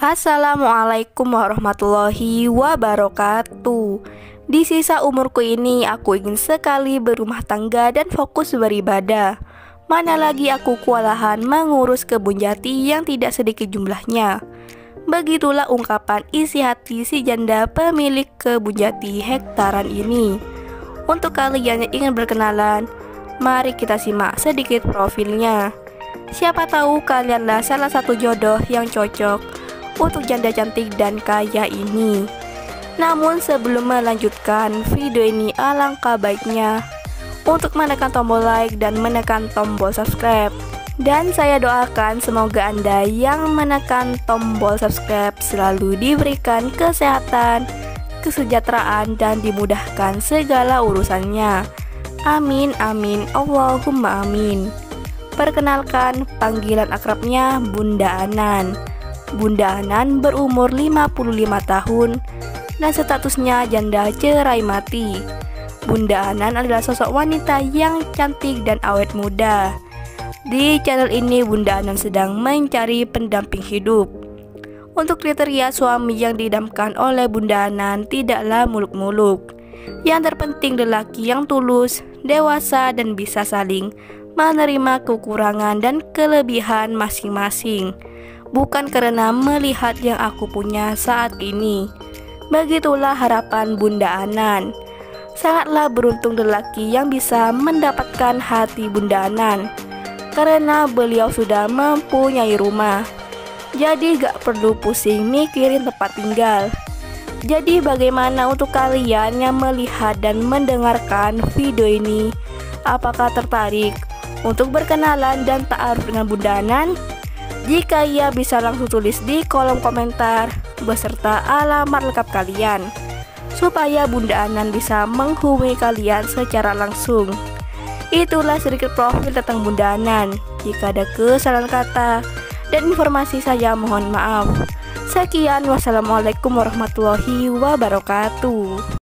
Assalamualaikum warahmatullahi wabarakatuh. Di sisa umurku ini aku ingin sekali berumah tangga dan fokus beribadah. Mana lagi aku kewalahan mengurus kebun jati yang tidak sedikit jumlahnya. Begitulah ungkapan isi hati si janda pemilik kebun jati hektaran ini. Untuk kalian yang ingin berkenalan, mari kita simak sedikit profilnya. Siapa tahu kalianlah salah satu jodoh yang cocok untuk janda cantik dan kaya ini. Namun sebelum melanjutkan video ini, alangkah baiknya untuk menekan tombol like dan menekan tombol subscribe. Dan saya doakan semoga Anda yang menekan tombol subscribe selalu diberikan kesehatan, kesejahteraan, dan dimudahkan segala urusannya. Amin amin Allahumma amin. Perkenalkan, panggilan akrabnya Bunda Anan. Bunda Anan berumur 55 tahun dan statusnya janda cerai mati. Bunda Anan adalah sosok wanita yang cantik dan awet muda. Di channel ini Bunda Anan sedang mencari pendamping hidup. Untuk kriteria suami yang didamkan oleh Bunda Anan tidaklah muluk-muluk. Yang terpenting lelaki yang tulus, dewasa, dan bisa saling menerima kekurangan dan kelebihan masing-masing. Bukan karena melihat yang aku punya saat ini. Begitulah harapan Bunda Anan. Sangatlah beruntung lelaki yang bisa mendapatkan hati Bunda Anan, karena beliau sudah mempunyai rumah. Jadi gak perlu pusing mikirin tempat tinggal. Jadi bagaimana untuk kalian yang melihat dan mendengarkan video ini? Apakah tertarik untuk berkenalan dan ta'aruf dengan Bunda Anan? Jika iya, bisa langsung tulis di kolom komentar beserta alamat lengkap kalian, supaya Bunda Anan bisa menghubungi kalian secara langsung. Itulah sedikit profil tentang Bunda Anan. Jika ada kesalahan kata dan informasi, saya mohon maaf. Sekian, wassalamualaikum warahmatullahi wabarakatuh.